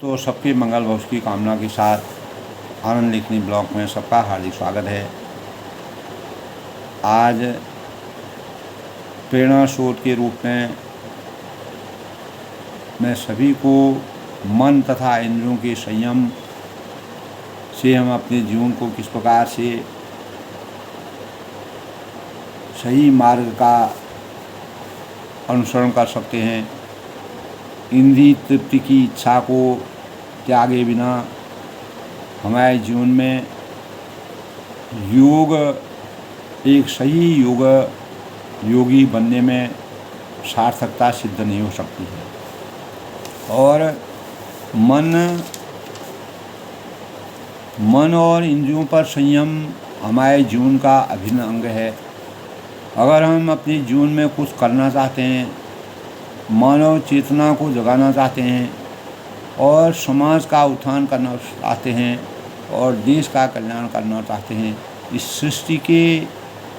दोस्तों, सबके मंगल भविष्य की कामना के साथ आनंद लेखनी ब्लॉग में सबका हार्दिक स्वागत है। आज प्रेरणा स्रोत के रूप में मैं सभी को मन तथा इंद्रियों के संयम से हम अपने जीवन को किस प्रकार से सही मार्ग का अनुसरण कर सकते हैं, इंद्रिय तृप्ति की इच्छा को त्यागे बिना हमारे जीवन में योग एक सही योगी बनने में सार्थकता सिद्ध नहीं हो सकती है। और मन और इंद्रियों पर संयम हमारे जीवन का अभिन्न अंग है। अगर हम अपने जीवन में कुछ करना चाहते हैं, मानव चेतना को जगाना चाहते हैं और समाज का उत्थान करना चाहते हैं और देश का कल्याण करना चाहते हैं, इस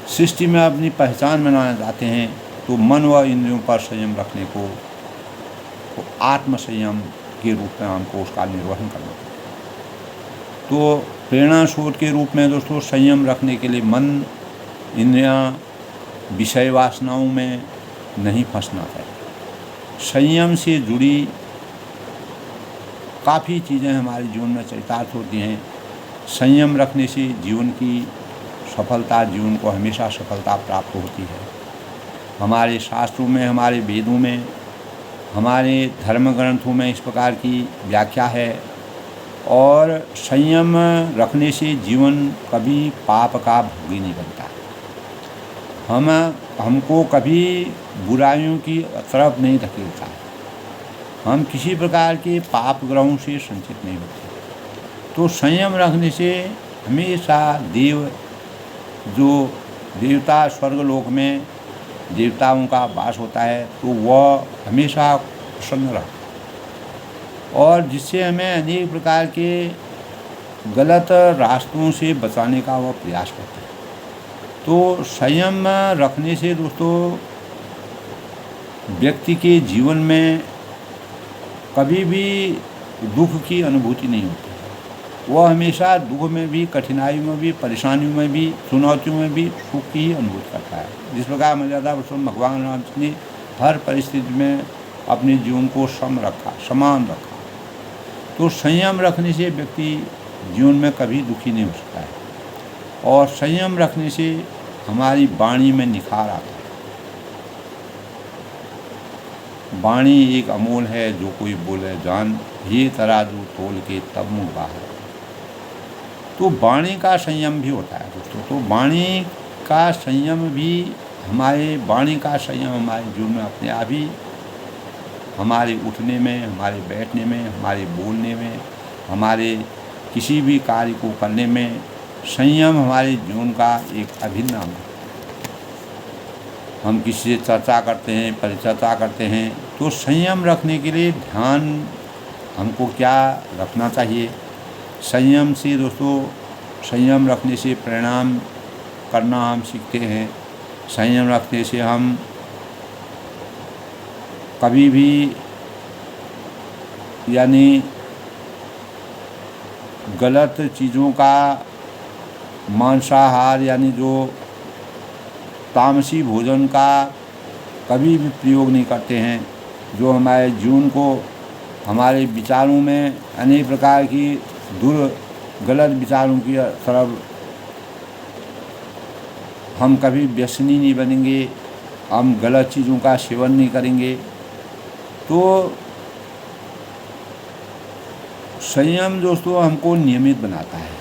सृष्टि में अपनी पहचान बनाना चाहते हैं, तो मन व इंद्रियों पर संयम रखने को आत्म संयम के रूप में हमको उसका निर्वहन करना है। तो प्रेरणा स्रोत के रूप में दोस्तों, संयम रखने के लिए मन, इंद्रियां, विषय वासनाओं में नहीं फंसना चाहिए। संयम से जुड़ी काफ़ी चीज़ें हमारे जीवन में चरितार्थ होती हैं। संयम रखने से जीवन को हमेशा सफलता प्राप्त होती है। हमारे शास्त्रों में, हमारे वेदों में, हमारे धर्म ग्रंथों में इस प्रकार की व्याख्या है। और संयम रखने से जीवन कभी पाप का भोगी नहीं बनता। हमको कभी बुराइयों की तरफ नहीं धकेलता। हम किसी प्रकार के पाप ग्रहों से संचित नहीं होते। तो संयम रखने से हमेशा जो देवता स्वर्गलोक में देवताओं का वास होता है, तो वह हमेशा प्रसन्न रहता है और जिससे हमें अनेक प्रकार के गलत रास्तों से बचाने का वह प्रयास करता है। तो संयम रखने से दोस्तों व्यक्ति के जीवन में कभी भी दुख की अनुभूति नहीं होती। वह हमेशा दुख में भी, कठिनाई में भी, परेशानियों में भी, चुनौतियों में भी सुख की ही अनुभूति करता है। जिस प्रकार मर्यादा पुरुषोत्तम भगवान राम ने हर परिस्थिति में अपने जीवन को समान रखा। तो संयम रखने से व्यक्ति जीवन में कभी दुखी नहीं हो सकता है। और संयम रखने से हमारी वाणी में निखार आता है। वाणी एक अमोल है, जो कोई बोले जान, ये तराजू तोल के तब मुँह बाहर। तो वाणी का संयम भी होता है दोस्तों। तो वाणी का संयम हमारे जीवन में अपने आप ही हमारे उठने में, हमारे बैठने में, हमारे बोलने में, हमारे किसी भी कार्य को करने में संयम हमारे जीवन का एक अभिन्न अंग है। हम किसी से चर्चा करते हैं, परिचर्चा करते हैं, तो संयम रखने के लिए ध्यान हमको क्या रखना चाहिए। संयम से दोस्तों, संयम रखने से प्रणाम करना हम सीखते हैं। संयम रखने से हम कभी भी यानी गलत चीज़ों का, मांसाहार यानी जो तामसी भोजन का कभी भी प्रयोग नहीं करते हैं, जो हमारे जीवन को, हमारे विचारों में अनेक प्रकार की गलत विचारों की तरफ हम कभी व्यसनी नहीं बनेंगे, हम गलत चीज़ों का सेवन नहीं करेंगे। तो संयम दोस्तों हमको नियमित बनाता है।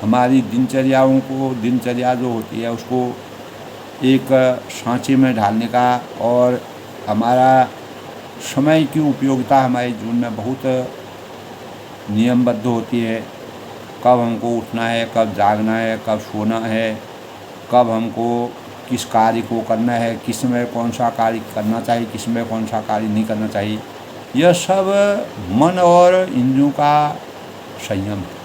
हमारी दिनचर्या जो होती है उसको एक सांचे में ढालने का, और हमारा समय की उपयोगिता हमारे जीवन में बहुत नियमबद्ध होती है। कब हमको उठना है, कब जागना है, कब सोना है, कब हमको किस कार्य को करना है, किस समय कौन सा कार्य करना चाहिए, किस समय कौन सा कार्य नहीं करना चाहिए, यह सब मन और इंद्रियों का संयम है।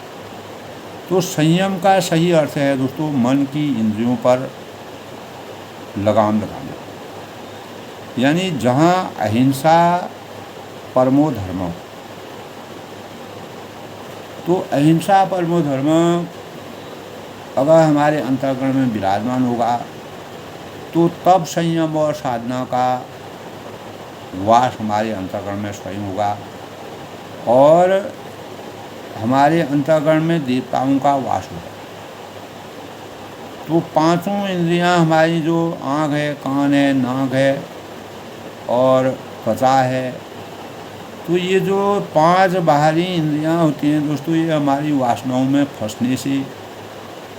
तो संयम का सही अर्थ है दोस्तों, मन की इंद्रियों पर लगाम लगाना। यानी जहाँ अहिंसा परमो धर्मो, तो अहिंसा परमो धर्म अगर हमारे अंतःकरण में विराजमान होगा तो तब संयम और साधना का वास हमारे अंतःकरण में स्वयं होगा और हमारे अंतःकरण में देवताओं का वास होगा। तो पांचों इंद्रियां हमारी जो आँख है, कान है, नाक है और त्वचा है, तो ये जो पांच बाहरी इंद्रियां होती हैं दोस्तों, ये हमारी वासनाओं में फंसने से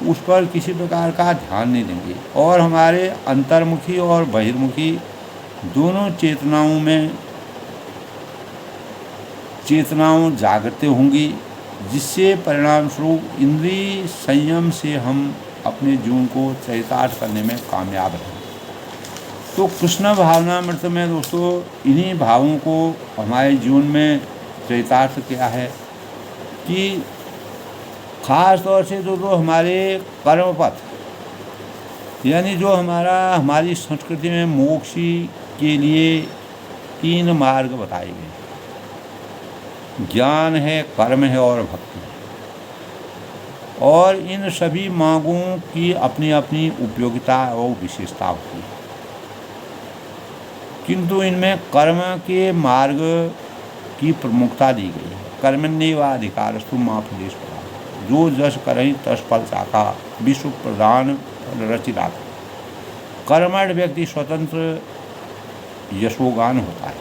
उस पर किसी प्रकार का ध्यान नहीं देंगे और हमारे अंतर्मुखी और बहिर्मुखी दोनों चेतनाओं जागृत होंगी, जिससे परिणाम स्वरूप इंद्रिय संयम से हम अपने जीवन को चरितार्थ करने में कामयाब रहें। तो कृष्ण भावनामृत में दोस्तों इन्हीं भावों को हमारे जीवन में चरितार्थ किया है कि खास तौर से जो हमारे कर्मपथ यानी जो हमारी संस्कृति में मोक्ष के लिए 3 मार्ग बताए गए, ज्ञान है, कर्म है और भक्ति है। और इन सभी मार्गों की अपनी अपनी उपयोगिता और विशेषता होती है, किंतु इनमें कर्म के मार्ग की प्रमुखता दी गई है। कर्मण्येवाधिकारस्तु मा फलेषु कदाचन, जो जस करहि तस फल चाखा, विश्व प्रधान रचिराता। कर्मठ व्यक्ति स्वतंत्र यशोगान होता है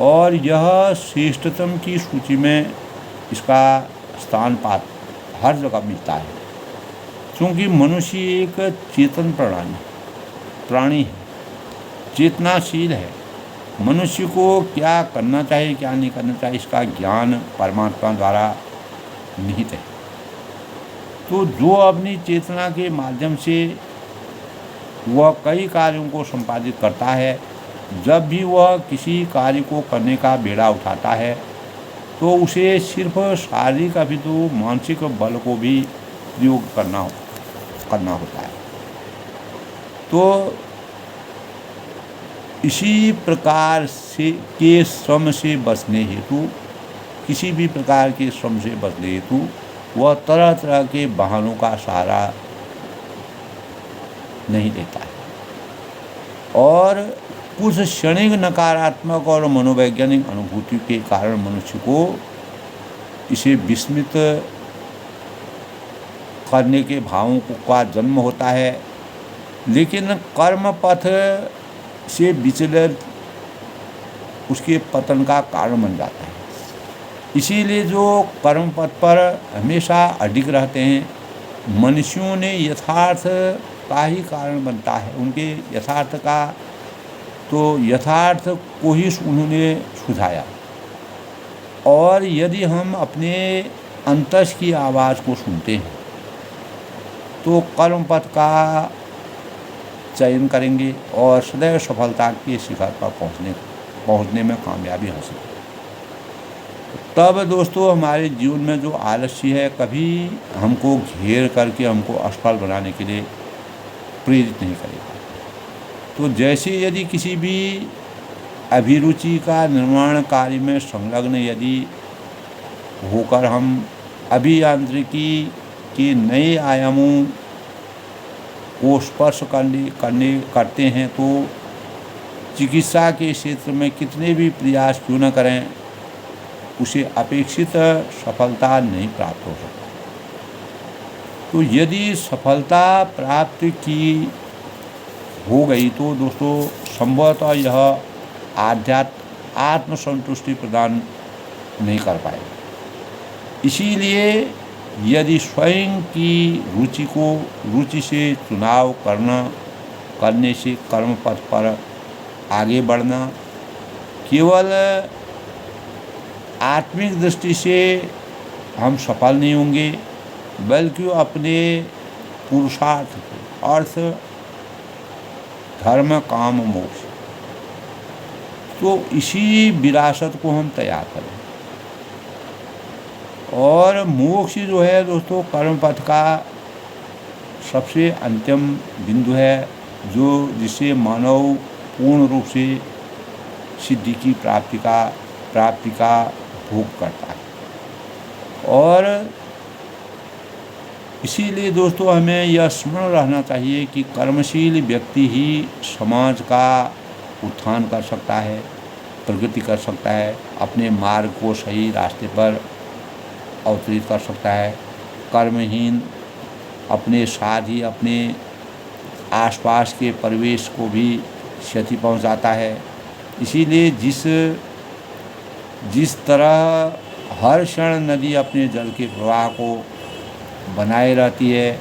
और यह श्रेष्ठतम की सूची में इसका स्थान हर जगह मिलता है, क्योंकि मनुष्य एक चेतन प्राणी है, चेतनाशील है। मनुष्य को क्या करना चाहिए, क्या नहीं करना चाहिए, इसका ज्ञान परमात्मा द्वारा निहित है। तो जो अपनी चेतना के माध्यम से वह कई कार्यों को संपादित करता है, जब भी वह किसी कार्य को करने का बेड़ा उठाता है तो उसे सिर्फ शारीरिक अपितु मानसिक बल को भी प्रयोग करना होता है। तो इसी प्रकार से के श्रम से बचने हेतु, किसी भी प्रकार के श्रम से बचने हेतु वह तरह तरह के बहानों का सहारा नहीं लेता है और कुछ क्षणिक नकारात्मक और मनोवैज्ञानिक अनुभूति के कारण मनुष्य को इसे विस्मित करने के भावों का जन्म होता है, लेकिन कर्म पथ से विचलित उसके पतन का कारण बन जाता है। इसीलिए जो कर्म पथ पर हमेशा अडिग रहते हैं, मनुष्यों ने यथार्थ का ही कारण बनता है, उनके यथार्थ का तो यथार्थ को ही उन्होंने सुझाया। और यदि हम अपने अंतस की आवाज़ को सुनते हैं तो कर्म पथ का चयन करेंगे और सदैव सफलता के शिखर पर पहुंचने में कामयाबी हासिल करेंगे। तब दोस्तों हमारे जीवन में जो आलस्य है कभी हमको घेर करके हमको असफल बनाने के लिए प्रेरित नहीं करेगा। तो जैसे यदि किसी भी अभिरुचि का निर्माण कार्य में संलग्न यदि होकर हम अभियांत्रिकी के नए आयामों को स्पर्श करते हैं तो चिकित्सा के क्षेत्र में कितने भी प्रयास क्यों न करें, उसे अपेक्षित सफलता नहीं प्राप्त हो सकती। तो यदि सफलता प्राप्त की हो गई तो दोस्तों संभवतः यह आत्मसंतुष्टि प्रदान नहीं कर पाएगा। इसीलिए यदि स्वयं की रुचि से चुनाव करने से कर्म पथ पर आगे बढ़ना केवल आत्मिक दृष्टि से हम सफल नहीं होंगे, बल्कि अपने पुरुषार्थ अर्थ धर्म काम मोक्ष, तो इसी विरासत को हम तैयार करें। और मोक्ष जो है दोस्तों कर्म पथ का सबसे अंतिम बिंदु है, जिसे मानव पूर्ण रूप से सिद्धि की प्राप्ति का भोग करता है। और इसीलिए दोस्तों हमें यह स्मरण रहना चाहिए कि कर्मशील व्यक्ति ही समाज का उत्थान कर सकता है, प्रगति कर सकता है, अपने मार्ग को सही रास्ते पर अवतरित कर सकता है। कर्महीन अपने साथ ही अपने आसपास के परिवेश को भी क्षति पहुंचाता है। इसीलिए जिस तरह हर क्षण नदी अपने जल के प्रवाह को बनाए रहती है,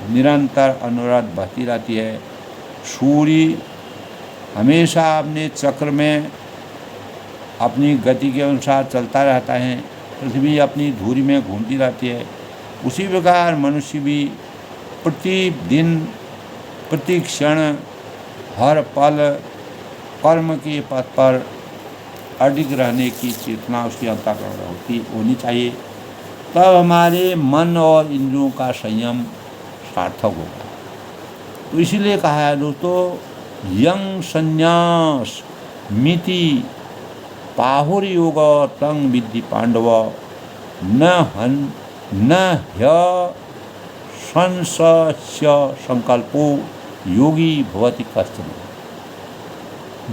निरंतर अनवरत बहती रहती है, सूर्य हमेशा अपने चक्र में अपनी गति के अनुसार चलता रहता है, पृथ्वी अपनी धुरी में घूमती रहती है, उसी प्रकार मनुष्य भी प्रतिदिन प्रति क्षण हर पल कर्म के पथ पर अडिग रहने की चेतना उसकी अंतःकरण होनी चाहिए। तब हमारे मन और इंद्रियों का संयम सार्थक होगा। तो इसीलिए कहा है दोस्तों, यं संन्यास मिति पाहुर्योग तं विद्धि पांडव न ह्यसंशय संकल्पो योगी भवति कश्चन।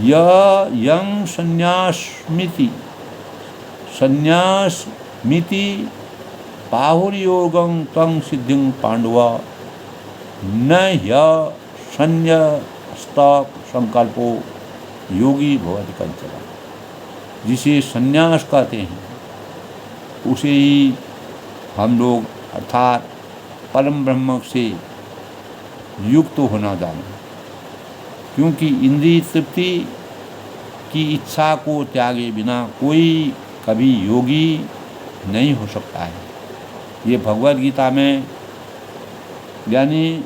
यं संन्यासमिति पाहुर्योगं तं सिद्धिं पांडव न ह्यसंन्यस्त संकल्पो योगी भवति कश्चन। जिसे संन्यास कहते हैं उसे ही हम लोग अर्थात परम ब्रह्म से युक्त होना जाने, क्योंकि इंद्रिय तृप्ति की इच्छा को त्यागे बिना कोई कभी योगी नहीं हो सकता है। ये भगवद गीता में यानी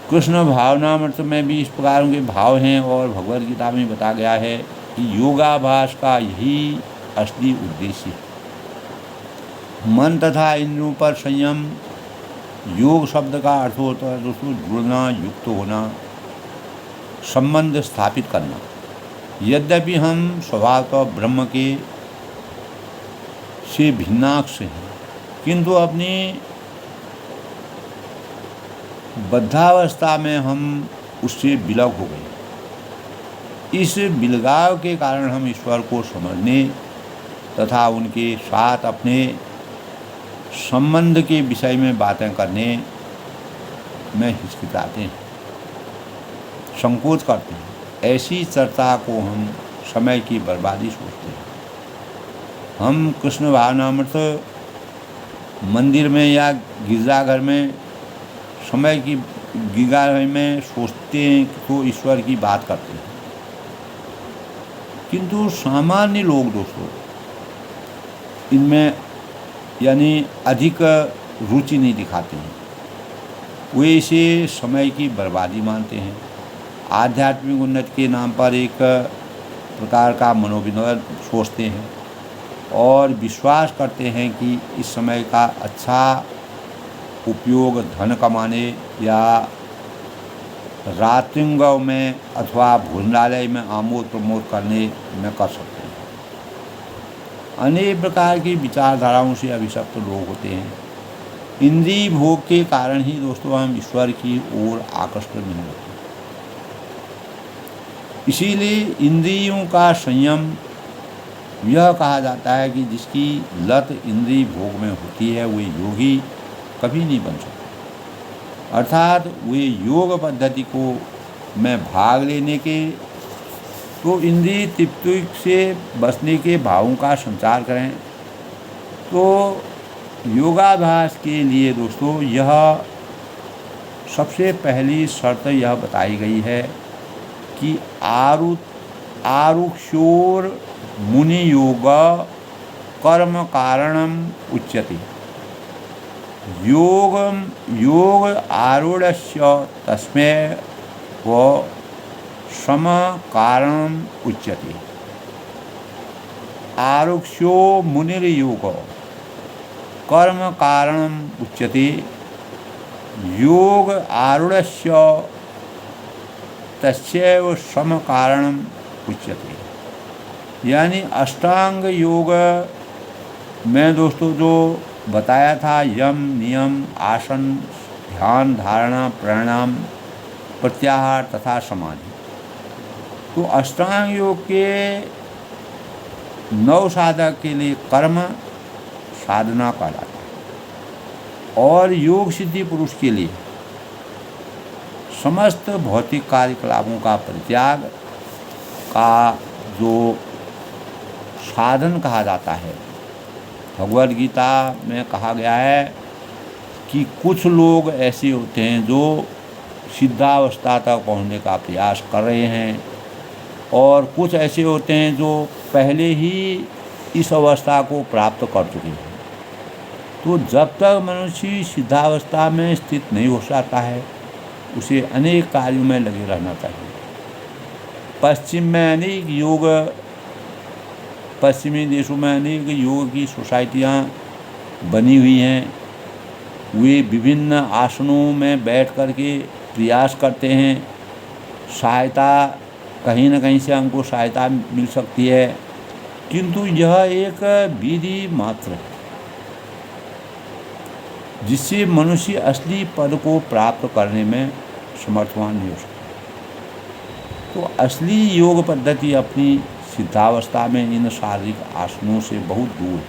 कृष्ण भावनामृत में भी इस प्रकार के भाव हैं और भगवद गीता में बता गया है कि योगाभ्यास का यही असली उद्देश्य है। मन तथा इंद्रियों पर संयम। योग शब्द का अर्थ होता है दोस्तों जुड़ना, युक्त होना, संबंध स्थापित करना। यद्यपि हम स्वभावतः ब्रह्म के से भिन्नाक्ष हैं, किंतु अपनी बद्धावस्था में हम उससे विलग हो गए। इस विलगाव के कारण हम ईश्वर को समझने तथा उनके साथ अपने संबंध के विषय में बातें करने में हिचकिचाते हैं, संकोच करते हैं। ऐसी चर्चा को हम समय की बर्बादी सोचते हैं। हम कृष्ण भावनामृत मंदिर में या गिरजाघर में समय की गिरजाघर में सोचते हैं तो ईश्वर की बात करते हैं, किंतु सामान्य लोग दोस्तों इनमें यानी अधिक रुचि नहीं दिखाते हैं। वे इसे समय की बर्बादी मानते हैं। आध्यात्मिक उन्नति के नाम पर एक प्रकार का मनोविनोद सोचते हैं और विश्वास करते हैं कि इस समय का अच्छा उपयोग धन कमाने या रात्रिंगव में अथवा भोजनालय में आमोद प्रमोद करने में कर सकते हैं। अनेक प्रकार की विचारधाराओं से अभिशप्त लोग होते हैं। इंद्रिय भोग के कारण ही दोस्तों हम ईश्वर की ओर आकर्षित नहीं होते। इसीलिए इंद्रियों का संयम यह कहा जाता है कि जिसकी लत इंद्रिय भोग में होती है वे योगी कभी नहीं बन सकते। अर्थात वे योग पद्धति को में भाग लेने के तो इंद्रिय तृप्ति से बचने के भावों का संचार करें। तो योगाभ्यास के लिए दोस्तों यह सबसे पहली शर्त यह बताई गई है कि आरुक्षोर मुनि योग कर्म कारणम उच्यते। योग आरूढ़स्य तस्मै व सम कारणम उच्यते। आरुक्षो मुनिर्योग कर्म कारणम उच्यते। योग आरूढ़स्य तस्यैव सम कारणम उच्यते। यानी अष्टांग योग मैं दोस्तों जो बताया था यम, नियम, आसन, ध्यान, धारणा, प्राणायाम, प्रत्याहार तथा समाधि, तो अष्टांग योग के 9 साधक के लिए कर्म साधना कहलाता है और योग सिद्धि पुरुष के लिए समस्त भौतिक कार्यकलापों का परित्याग का जो साधन कहा जाता है। भगवद गीता में कहा गया है कि कुछ लोग ऐसे होते हैं जो सिद्धावस्था तक पहुंचने का प्रयास कर रहे हैं और कुछ ऐसे होते हैं जो पहले ही इस अवस्था को प्राप्त कर चुके हैं। तो जब तक मनुष्य सिद्धावस्था में स्थित नहीं हो जाता है उसे अनेक कार्यों में लगे रहना चाहिए। पश्चिमी देशों में अनेक योग की सोसाइटियाँ बनी हुई हैं। वे विभिन्न आसनों में बैठ कर के प्रयास करते हैं। सहायता कहीं न कहीं से हमको सहायता मिल सकती है, किंतु यह एक विधि मात्र है जिससे मनुष्य असली पद को प्राप्त करने में समर्थवान नहीं हो सकता। तो असली योग पद्धति अपनी सिद्धावस्था में इन शारीरिक आसनों से बहुत दूर है।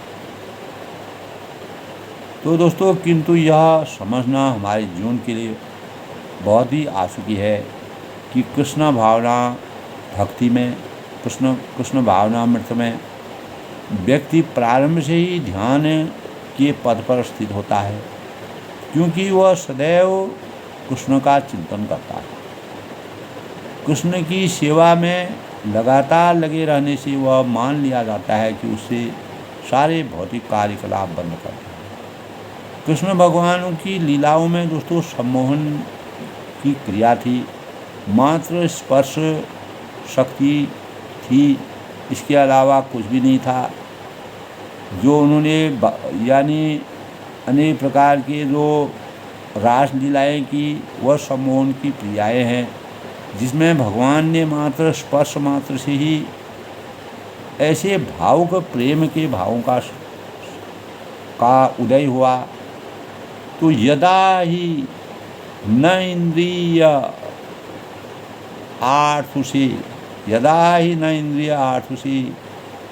तो दोस्तों, किंतु यह समझना हमारे जीवन के लिए बहुत ही आवश्यक है कि कृष्ण भावना भक्ति में, कृष्ण भावनामृत में व्यक्ति प्रारंभ से ही ध्यान के पद पर स्थित होता है, क्योंकि वह सदैव कृष्ण का चिंतन करता है। कृष्ण की सेवा में लगातार लगे रहने से वह मान लिया जाता है कि उससे सारे भौतिक कार्यकलाप बंद कर दें। कृष्ण भगवान की लीलाओं में दोस्तों सम्मोहन की क्रिया थी, मात्र स्पर्श शक्ति थी, इसके अलावा कुछ भी नहीं था। जो उन्होंने यानी अनेक प्रकार के जो रास लीलाएँ की वह सम्मोहन की क्रियाएँ हैं, जिसमें भगवान ने मात्र स्पर्श मात्र से ही ऐसे भावुक प्रेम के भावों का उदय हुआ। तो यदा ही न इंद्रिय आर्थुषि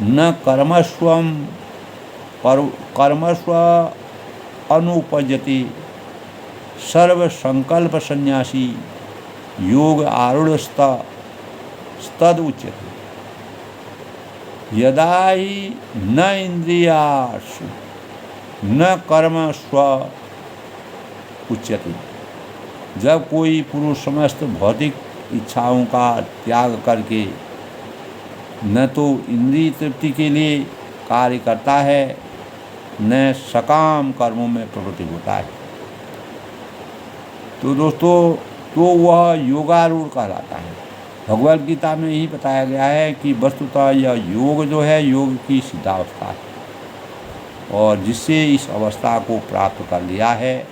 न कर्मस्व अनुपजति सर्व संकल्प संन्यासी योग आरूढ़ स्तद उच्यते। यदा ही न इंद्रियासु न कर्मस्व उच्यते, जब कोई पुरुष समस्त भौतिक इच्छाओं का त्याग करके न तो इंद्रिय तृप्ति के लिए कार्य करता है न सकाम कर्मों में प्रवृत्ति होता है, तो दोस्तों तो वह योगारूढ़ कहलाता है। भगवद गीता में यही बताया गया है कि वस्तुतः यह योग जो है योग की सिद्धावस्था है, और जिससे इस अवस्था को प्राप्त कर लिया है,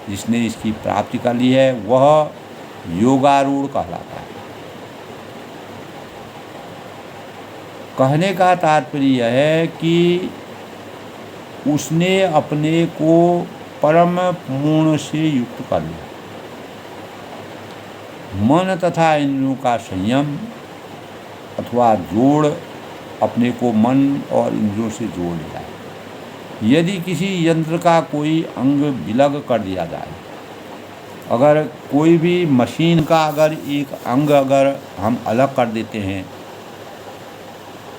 जिसने इसकी प्राप्ति कर ली है, वह योगारूढ़ कहलाता है। कहने का तात्पर्य यह है कि उसने अपने को परम पूर्ण से युक्त कर लिया। मन तथा इंद्रियों का संयम अथवा जोड़, अपने को मन और इंद्रियों से जोड़ लिया है। यदि किसी यंत्र का कोई अंग विलग कर दिया जाए, अगर कोई भी मशीन का अगर एक अंग अगर हम अलग कर देते हैं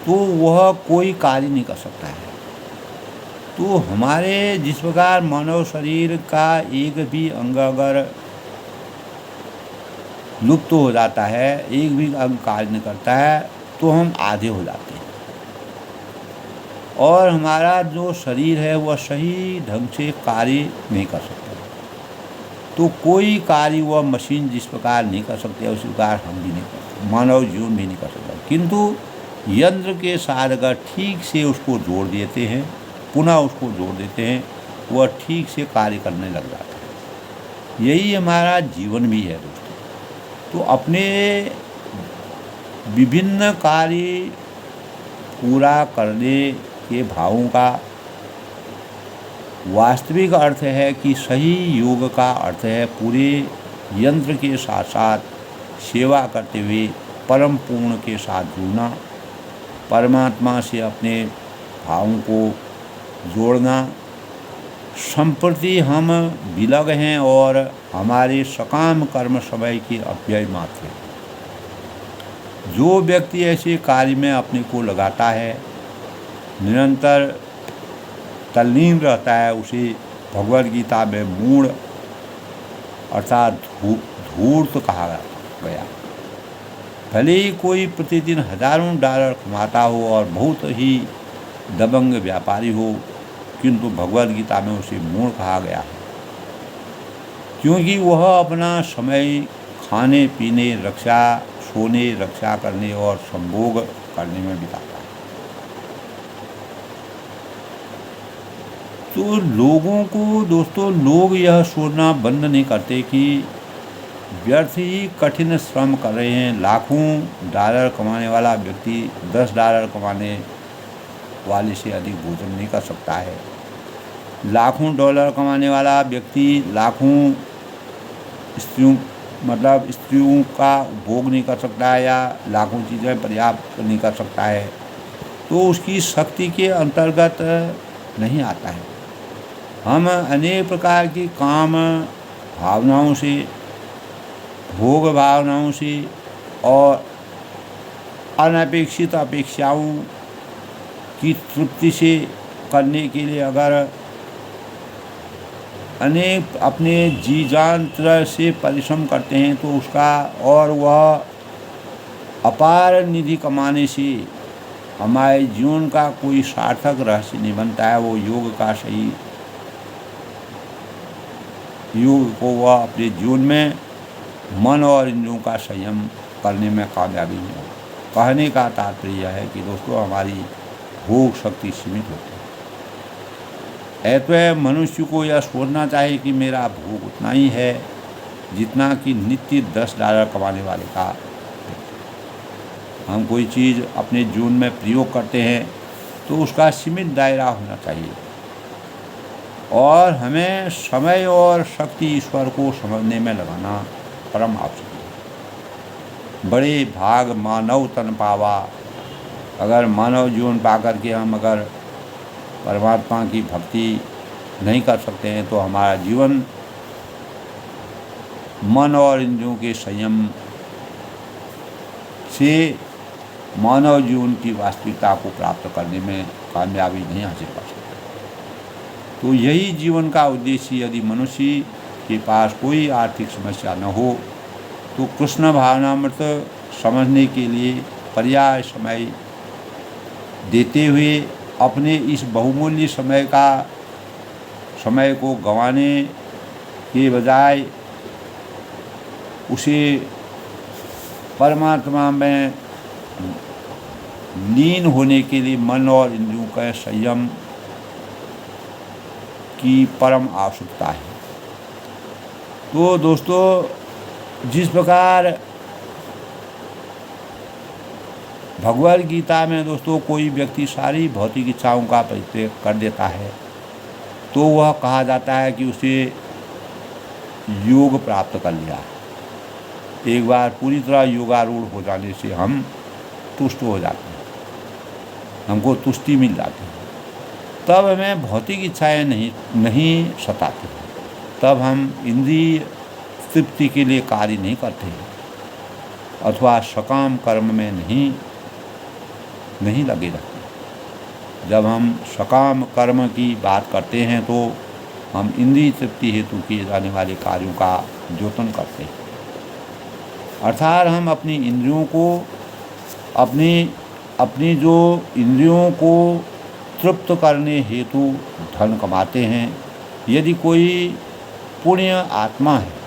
तो वह कोई कार्य नहीं कर सकता है। तो हमारे जिस प्रकार मानव शरीर का एक भी अंग अगर लुप्त हो जाता है, एक भी अंग कार्य नहीं करता है, तो हम आधे हो जाते हैं और हमारा जो शरीर है वह सही ढंग से कार्य नहीं कर सकता। तो कोई कार्य वह मशीन जिस प्रकार नहीं कर सकती है उसी प्रकार हम भी नहीं कर सकते, मानव जीवन भी नहीं कर सकता। किंतु यंत्र के साथ अगर ठीक से उसको जोड़ देते हैं, पुनः उसको जोड़ देते हैं, वह ठीक से कार्य करने लग जाता है। यही हमारा जीवन भी है दोस्तों। तो अपने विभिन्न कार्य पूरा करने के भावों का वास्तविक अर्थ है कि सही योग का अर्थ है पूरे यंत्र के साथ साथ सेवा करते हुए परम पूर्ण के साथ जुड़ना, परमात्मा से अपने भावों को जोड़ना। संप्रति हम विलग हैं और हमारे सकाम कर्म समय के अव्यय मात्र हैं। जो व्यक्ति ऐसे कार्य में अपने को लगाता है, निरंतर तल्लीन रहता है, उसे भगवद गीता में मूढ़ अर्थात धूर्त कहा गया। भले ही कोई प्रतिदिन हजारों डॉलर कमाता हो और बहुत ही दबंग व्यापारी हो, किंतु भगवद गीता में उसे मूढ़ कहा गया है, क्योंकि वह अपना समय खाने पीने, रक्षा, सोने, रक्षा करने और संभोग करने में बिताता है। तो लोगों को दोस्तों, लोग यह सोचना बंद नहीं करते कि व्यर्थ ही कठिन श्रम कर रहे हैं। लाखों डॉलर कमाने वाला व्यक्ति 10 डॉलर कमाने वाले से अधिक भोजन नहीं कर सकता है। लाखों डॉलर कमाने वाला व्यक्ति लाखों स्त्रियों का भोग नहीं कर सकता है या लाखों चीज़ें पर्याप्त नहीं कर सकता है, तो उसकी शक्ति के अंतर्गत नहीं आता है। हम अनेक प्रकार की काम भावनाओं से, भोग भावनाओं से और अनपेक्षित अपेक्षाओं की तृप्ति से करने के लिए अगर अनेक अपने जी जान तरह से परिश्रम करते हैं, तो उसका और वह अपार निधि कमाने से हमारे जीवन का कोई सार्थक रहस्य नहीं बनता है। वो योग का सही योग को वह अपने जीवन में मन और इंद्रियों का संयम करने में कामयाबी नहीं होगी। कहने का तात्पर्य यह है कि दोस्तों, हमारी भोग शक्ति सीमित होती है। ऐसे मनुष्य को यह सोचना चाहिए कि मेरा भोग उतना ही है जितना कि नित्य 10 डॉलर कमाने वाले का है। हम कोई चीज़ अपने जीवन में प्रयोग करते हैं तो उसका सीमित दायरा होना चाहिए और हमें समय और शक्ति ईश्वर को समझने में लगाना परम आवश्यक है। बड़े भाग मानव तन पावा। अगर मानव जीवन पाकर के हम अगर परमात्मा की भक्ति नहीं कर सकते हैं, तो हमारा जीवन मन और इंद्रियों के संयम से मानव जीवन की वास्तविकता को प्राप्त करने में कामयाबी नहीं हासिल कर सकते। तो यही जीवन का उद्देश्य। यदि मनुष्य के पास कोई आर्थिक समस्या न हो, तो कृष्ण भावनामृत समझने के लिए पर्याय समय देते हुए अपने इस बहुमूल्य समय को गंवाने के बजाय उसे परमात्मा में लीन होने के लिए मन और इंद्रियों का संयम की परम आवश्यकता है। तो दोस्तों, जिस प्रकार भगवद गीता में दोस्तों कोई व्यक्ति सारी भौतिक इच्छाओं का परित्याग कर देता है, तो वह कहा जाता है कि उसे योग प्राप्त कर लिया। एक बार पूरी तरह योगारूढ़ हो जाने से हम तुष्ट हो जाते हैं, हमको तुष्टि मिल जाती है। तब हमें भौतिक इच्छाएं नहीं सताती, तब हम इंद्रिय तृप्ति के लिए कार्य नहीं करते हैं अथवा सकाम कर्म में नहीं लगे रहते। जब हम सकाम कर्म की बात करते हैं तो हम इंद्रिय तृप्ति हेतु किए जाने वाले कार्यों का द्योतन करते हैं, अर्थात हम अपनी इंद्रियों को अपनी जो इंद्रियों को तृप्त करने हेतु धन कमाते हैं। यदि कोई पुण्य आत्मा है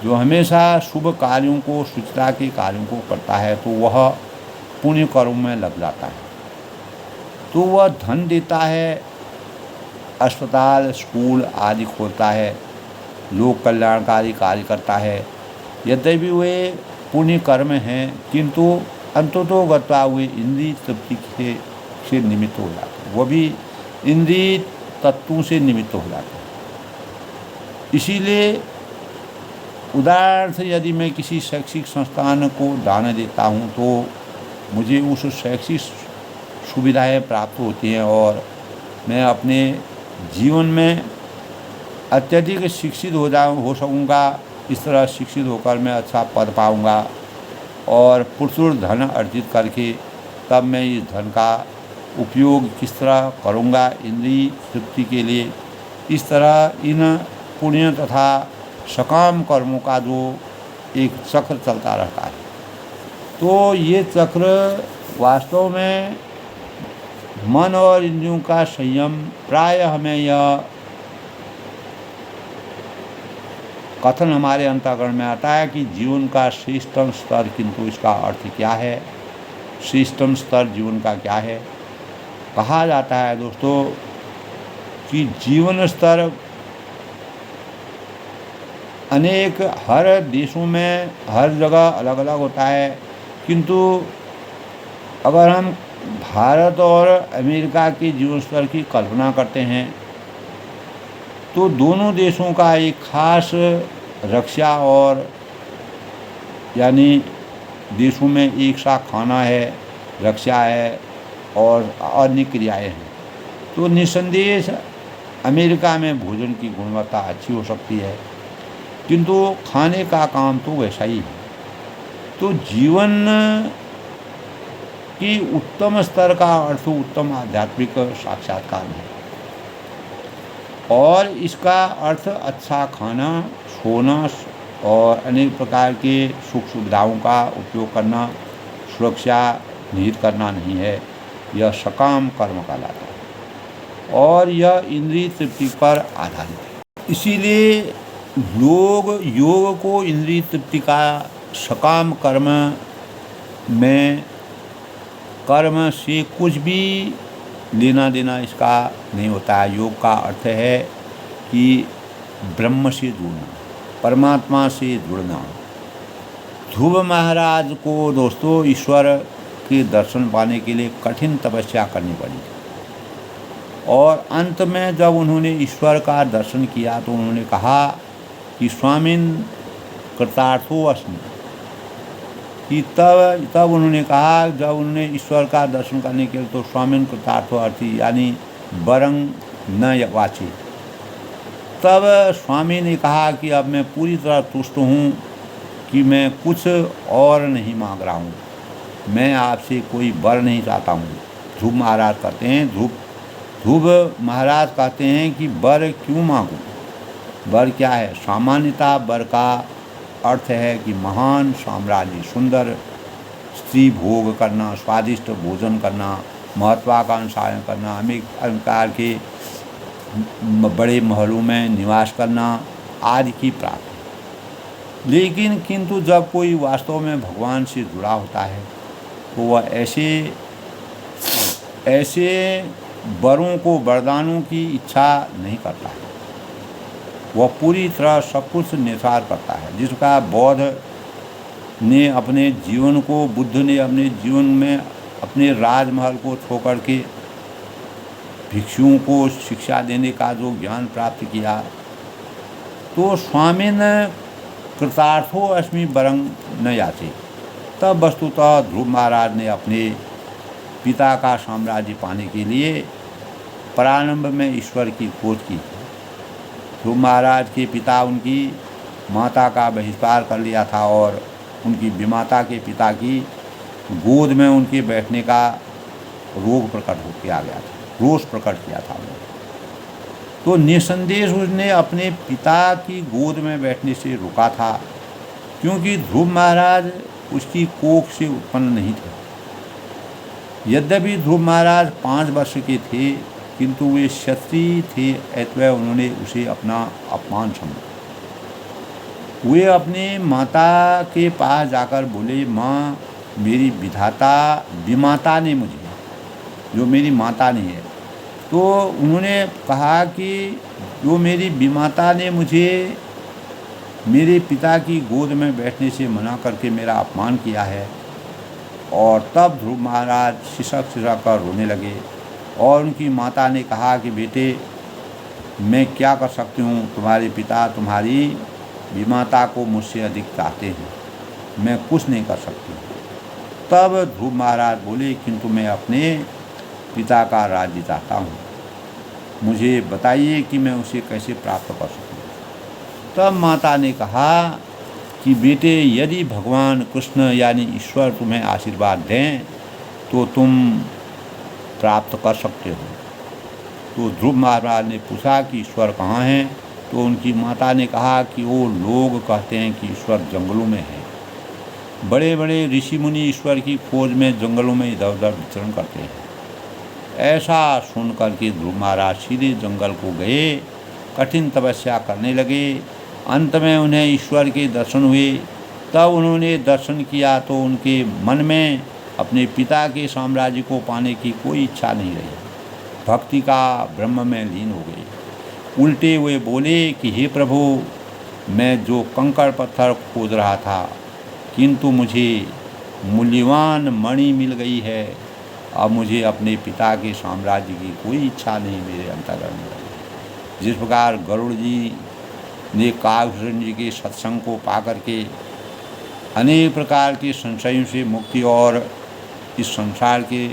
जो हमेशा शुभ कार्यों को, शुचिता के कार्यों को करता है, तो वह पुण्य कर्म में लग जाता है, तो वह धन देता है, अस्पताल, स्कूल आदि खोलता है, लोक कल्याणकारी कार्य करता है। यद्यपि वे पुण्य कर्म हैं, किंतु अंततोगत्वा हुए इंद्रिय तृप्ति से निमित्त हो जाते हैं। वो भी इंद्रिय तत्वों से निमित्त हो जाता है। इसीलिए उदाहरण से यदि मैं किसी शैक्षिक संस्थान को दान देता हूँ तो मुझे उस शैक्षिक सुविधाएं प्राप्त होती हैं और मैं अपने जीवन में अत्यधिक शिक्षित हो सकूँगा। इस तरह शिक्षित होकर मैं अच्छा पद पाऊँगा और प्रचुर धन अर्जित करके तब मैं इस धन का उपयोग किस तरह करूँगा इंद्रिय तृप्ति के लिए। इस तरह इन पुण्य तथा सकाम कर्मों का जो एक चक्र चलता रहता है, तो ये चक्र वास्तव में मन और इंद्रियों का संयम। प्राय हमें यह कथन हमारे अंतःकरण में आता है कि जीवन का श्रेष्ठतम स्तर, किंतु इसका अर्थ क्या है? श्रेष्ठतम स्तर जीवन का क्या है? कहा जाता है दोस्तों कि जीवन स्तर अनेक हर देशों में हर जगह अलग अलग होता है, किंतु अगर हम भारत और अमेरिका के जीवन स्तर की कल्पना करते हैं तो दोनों देशों का एक खास रक्षा और यानी देशों में एक सा खाना है, रक्षा है और अन्य क्रियाएँ हैं। तो निसंदेह अमेरिका में भोजन की गुणवत्ता अच्छी हो सकती है, किंतु खाने का काम तो वैसा ही है। तो जीवन की उत्तम स्तर का अर्थ उत्तम आध्यात्मिक साक्षात्कार है और इसका अर्थ अच्छा खाना, सोना और अनेक प्रकार के सुख सुविधाओं का उपयोग करना, सुरक्षा निहित करना नहीं है। यह सकाम कर्म कहलाता है और यह इंद्रिय तृप्ति पर आधारित है। इसीलिए लोग योग को इंद्रिय तृप्ति का सकाम कर्म में कर्म से कुछ भी लेना देना इसका नहीं होता है। योग का अर्थ है कि ब्रह्म से जुड़ना, परमात्मा से जुड़ना। ध्रुव महाराज को दोस्तों ईश्वर के दर्शन पाने के लिए कठिन तपस्या करनी पड़ी और अंत में जब उन्होंने ईश्वर का दर्शन किया तो उन्होंने कहा कि स्वामिन कृतार्थो अस्मि। कि तब उन्होंने कहा, जब उन्होंने ईश्वर का दर्शन करने के लिए तो स्वामिन कृतार्थो अर्थी यानी वरं न वाचे। तब स्वामी ने कहा कि अब मैं पूरी तरह तुष्ट हूँ कि मैं कुछ और नहीं मांग रहा हूँ, मैं आपसे कोई वर नहीं चाहता हूँ। ध्रुव महाराज कहते हैं ध्रुव महाराज कहते हैं कि वर क्यों मांगूं? वर क्या है? सामान्यतः वर का अर्थ है कि महान साम्राज्य, सुंदर स्त्री भोग करना, स्वादिष्ट भोजन करना, महत्वाकांक्षाएं करना, अनेक प्रकार के बड़े महलों में निवास करना आदि की प्राप्ति। लेकिन किंतु जब कोई वास्तव में भगवान से जुड़ा होता है तो वह ऐसे वरों को, वरदानों की इच्छा नहीं करता है। वह पूरी तरह सब कुछ निसार करता है। जिसका बुद्ध ने अपने जीवन में अपने राजमहल को छोड़ के भिक्षुओं को शिक्षा देने का जो ज्ञान प्राप्त किया, तो स्वामिन कृतार्थो अस्मि वरं न याचे। तब वस्तुतः ध्रुव महाराज ने अपने पिता का साम्राज्य पाने के लिए प्रारंभ में ईश्वर की खोज की। ध्रुव महाराज के पिता उनकी माता का बहिष्कार कर लिया था और उनकी विमाता के पिता की गोद में उनके बैठने का रोष प्रकट किया था उन्होंने। तो निसंदेह उसने अपने पिता की गोद में बैठने से रुका था, क्योंकि ध्रुव महाराज उसकी कोख से उत्पन्न नहीं थे। यद्यपि ध्रुव महाराज 5 वर्ष के थे, किंतु वे क्षत्रिय थे, अतः उन्होंने उसे अपना अपमान समझा। वे अपने माता के पास जाकर बोले, माँ, मेरी विमाता ने मुझे, जो मेरी माता नहीं है, तो उन्होंने कहा कि जो मेरी विमाता ने मुझे मेरे पिता की गोद में बैठने से मना करके मेरा अपमान किया है। और तब ध्रुव महाराज सिसक कर रोने लगे और उनकी माता ने कहा कि बेटे, मैं क्या कर सकती हूँ, तुम्हारे पिता तुम्हारी विमाता को मुझसे अधिक चाहते हैं, मैं कुछ नहीं कर सकती। तब ध्रुव महाराज बोले, किंतु मैं अपने पिता का राज्य चाहता हूँ, मुझे बताइए कि मैं उसे कैसे प्राप्त कर सकूँ। तब माता ने कहा कि बेटे, यदि भगवान कृष्ण यानी ईश्वर तुम्हें आशीर्वाद दें तो तुम प्राप्त कर सकते हो। तो ध्रुव महाराज ने पूछा कि ईश्वर कहाँ हैं? तो उनकी माता ने कहा कि वो लोग कहते हैं कि ईश्वर जंगलों में है। बड़े बड़े ऋषि मुनि ईश्वर की खोज में जंगलों में इधर उधर विचरण करते हैं। ऐसा सुनकर के ध्रुव महाराज सीधे जंगल को गए, कठिन तपस्या करने लगे। अंत में उन्हें ईश्वर के दर्शन हुए। तब उन्होंने दर्शन किया तो उनके मन में अपने पिता के साम्राज्य को पाने की कोई इच्छा नहीं रही। भक्ति का ब्रह्म में लीन हो गए। उल्टे हुए बोले कि हे प्रभु, मैं जो कंकड़ पत्थर खोज रहा था, किंतु मुझे मूल्यवान मणि मिल गई है। अब मुझे अपने पिता के साम्राज्य की कोई इच्छा नहीं मेरे अंतर्गत में रही। जिस प्रकार गरुड़ जी ने कागभूषण जी के सत्संग को पा करके अनेक प्रकार के संशयों से मुक्ति और इस संसार के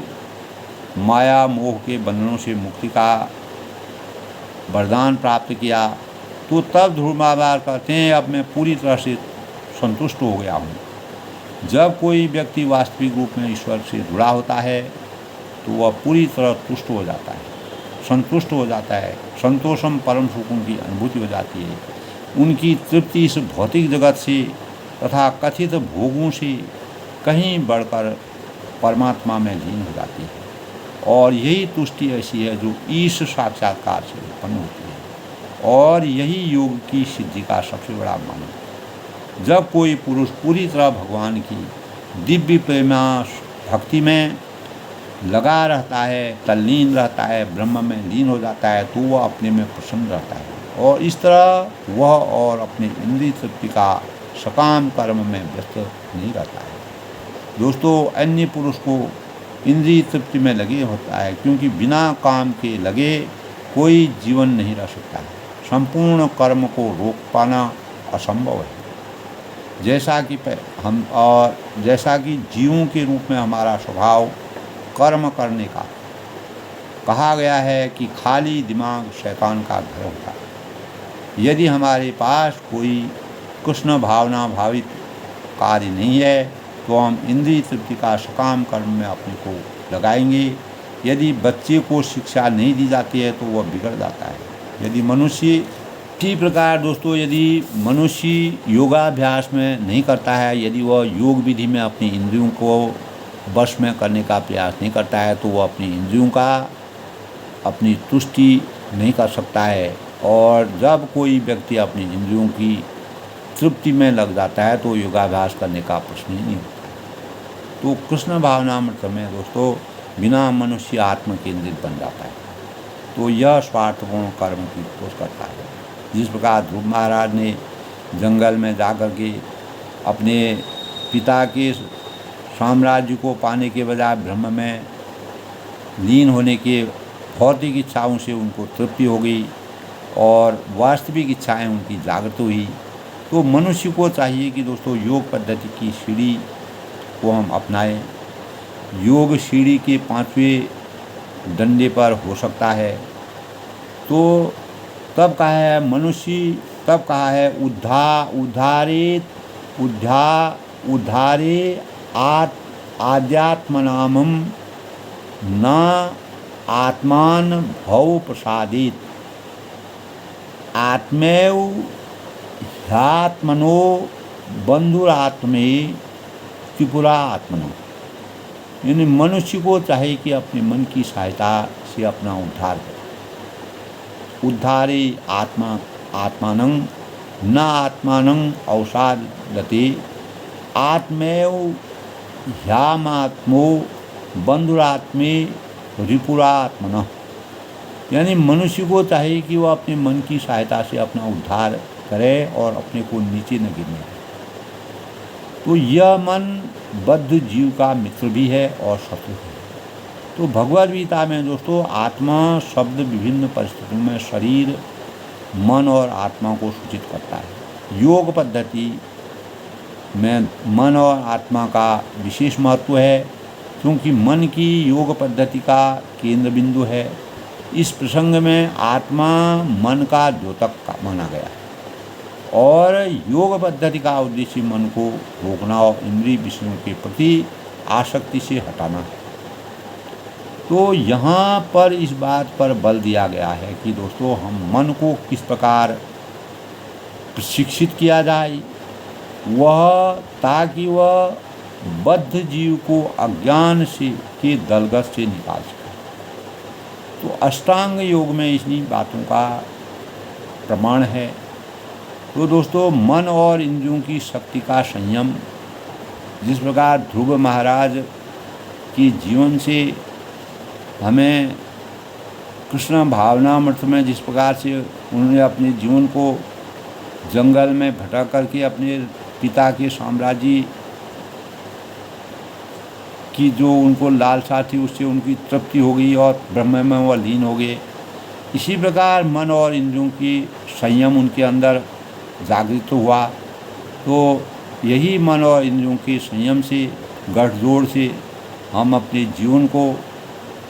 माया मोह के बंधनों से मुक्ति का वरदान प्राप्त किया, तो तब ध्रुव महाराज कहते हैं, अब मैं पूरी तरह से संतुष्ट हो गया हूँ। जब कोई व्यक्ति वास्तविक रूप में ईश्वर से जुड़ा होता है तो वह पूरी तरह तुष्ट हो जाता है, संतुष्ट हो जाता है। संतोषम परम सुखों की अनुभूति हो जाती है। उनकी तृप्ति इस भौतिक जगत से तथा कथित भोगों से कहीं बढ़कर परमात्मा में लीन हो जाती है। और यही तुष्टि ऐसी है जो ईश साक्षात्कार से उत्पन्न होती है, और यही योग की सिद्धि का सबसे बड़ा मार्ग है। जब कोई पुरुष पूरी तरह भगवान की दिव्य प्रेमा भक्ति में लगा रहता है, तल्लीन रहता है, ब्रह्म में लीन हो जाता है, तो वह अपने में प्रसन्न रहता है, और इस तरह वह और अपनी इंद्रिय तृप्ति का सकाम कर्म में व्यस्त नहीं रहता है। दोस्तों, अन्य पुरुष को इंद्रिय तृप्ति में लगे होता है, क्योंकि बिना काम के लगे कोई जीवन नहीं रह सकता है। संपूर्ण कर्म को रोक पाना असंभव है। जैसा कि जीवों के रूप में हमारा स्वभाव कर्म करने का कहा गया है कि खाली दिमाग शैतान का घर होता है। यदि हमारे पास कोई कृष्ण भावना भावित कार्य नहीं है तो हम इंद्रिय तृप्ति का सकाम कर्म में अपने को लगाएंगे। यदि बच्चे को शिक्षा नहीं दी जाती है तो वह बिगड़ जाता है। यदि मनुष्य इसी प्रकार दोस्तों, यदि मनुष्य योगाभ्यास में नहीं करता है, यदि वह योग विधि में अपनी इंद्रियों को वश में करने का प्रयास नहीं करता है, तो वह अपनी इंद्रियों का अपनी तुष्टि नहीं कर सकता है। और जब कोई व्यक्ति अपनी इंद्रियों की तृप्ति में लग जाता है तो योगाभ्यास करने का प्रश्न ही नहीं होता। तो कृष्ण भावना मतलब में दोस्तों, बिना मनुष्य आत्म केंद्रित बन जाता है, तो यह स्वार्थपूर्ण कर्म की खोज करता है। जिस प्रकार ध्रुव महाराज ने जंगल में जाकर के अपने पिता के साम्राज्य को पाने के बजाय ब्रह्म में लीन होने के भौतिक इच्छाओं से उनको तृप्ति हो गई और वास्तविक इच्छाएं उनकी जागृत हुई, तो मनुष्य को चाहिए कि दोस्तों योग पद्धति की सीढ़ी को हम अपनाएं। योग सीढ़ी के 5वें डंडे पर हो सकता है। तो तब कहा है मनुष्य, तब कहा है उद्धारे आध्यात्मनामं न आत्मान भव प्रसादित आत्मैव ह्यात्मनो बंधुरात्मे त्रिपुरा आत्मनो। यानी मनुष्य को चाहिए कि अपने मन की सहायता से अपना उद्धार करे। उद्धारे आत्मानं न आत्मानं अवसादते आत्मैव ह्यामात्मो बंधुरात्मे रिपुरात्मनः। यानी मनुष्य को चाहिए कि वह अपने मन की सहायता से अपना उद्धार करे और अपने को नीचे न गिरने दे। तो यह मन बद्ध जीव का मित्र भी है और शत्रु है। तो भगवद गीता में दोस्तों आत्मा शब्द विभिन्न परिस्थितियों में शरीर मन और आत्मा को सूचित करता है। योग पद्धति में मन और आत्मा का विशेष महत्व है, क्योंकि मन की योग पद्धति का केंद्र बिंदु है। इस प्रसंग में आत्मा मन का द्योतक माना गया है और योग पद्धति का उद्देश्य मन को रोकना और इंद्रिय विषयों के प्रति आसक्ति से हटाना है। तो यहाँ पर इस बात पर बल दिया गया है कि दोस्तों, हम मन को किस प्रकार प्रशिक्षित किया जाए, वह ताकि वह बद्ध जीव को अज्ञान से के दलगत से निकाल सके। तो अष्टांग योग में इन्हीं बातों का प्रमाण है। तो दोस्तों, मन और इंद्रियों की शक्ति का संयम, जिस प्रकार ध्रुव महाराज के जीवन से हमें कृष्ण भावनामृत में जिस प्रकार से उन्होंने अपने जीवन को जंगल में भटक करके अपने पिता के साम्राज्य की जो उनको लालसा थी उससे उनकी तृप्ति हो गई और ब्रह्म में वह लीन हो गए, इसी प्रकार मन और इंद्रियों की संयम उनके अंदर जागृत हुआ। तो यही मन और इंद्रियों के संयम से, गठजोड़ से हम अपने जीवन को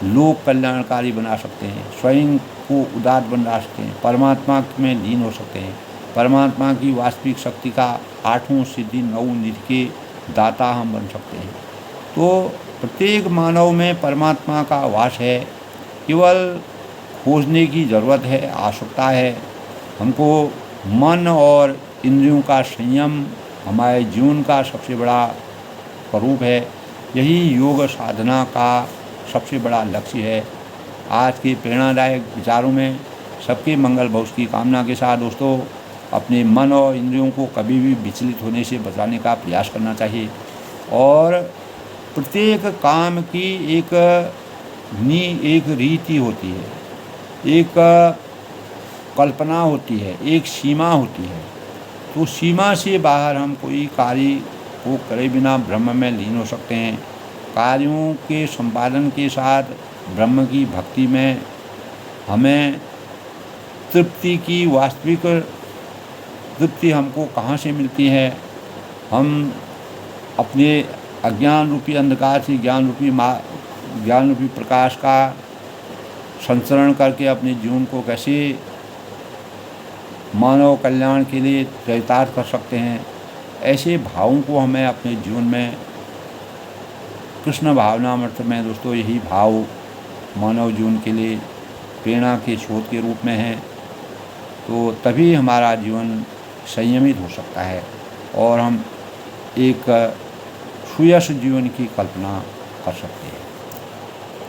लोक कल्याणकारी बना सकते हैं, स्वयं को उदार बना सकते हैं, परमात्मा में लीन हो सकते हैं, परमात्मा की वास्तविक शक्ति का 8वां सिद्धि 9 निधि के दाता हम बन सकते हैं। तो प्रत्येक मानव में परमात्मा का वास है, केवल खोजने की ज़रूरत है, आवश्यकता है। हमको मन और इंद्रियों का संयम हमारे जीवन का सबसे बड़ा स्वरूप है। यही योग साधना का सबसे बड़ा लक्ष्य है। आज के प्रेरणादायक विचारों में सबके मंगल भविष्य की कामना के साथ दोस्तों, अपने मन और इंद्रियों को कभी भी विचलित होने से बचाने का प्रयास करना चाहिए और प्रत्येक काम की एक रीति होती है, एक कल्पना होती है, एक सीमा होती है। तो सीमा से बाहर हम कोई कार्य को करे बिना ब्रह्म में लीन हो सकते हैं। कार्यों के संपादन के साथ ब्रह्म की भक्ति में हमें तृप्ति की वास्तविक तृप्ति हमको कहाँ से मिलती है? हम अपने अज्ञान रूपी अंधकार से ज्ञान रूपी प्रकाश का संचरण करके अपने जीवन को कैसे मानव कल्याण के लिए चरितार्थ कर सकते हैं। ऐसे भावों को हमें अपने जीवन में कृष्ण भावनामृत में दोस्तों, यही भाव मानव जीवन के लिए प्रेरणा के स्रोत के रूप में है। तो तभी हमारा जीवन संयमित हो सकता है और हम एक सुयश जीवन की कल्पना कर सकते हैं।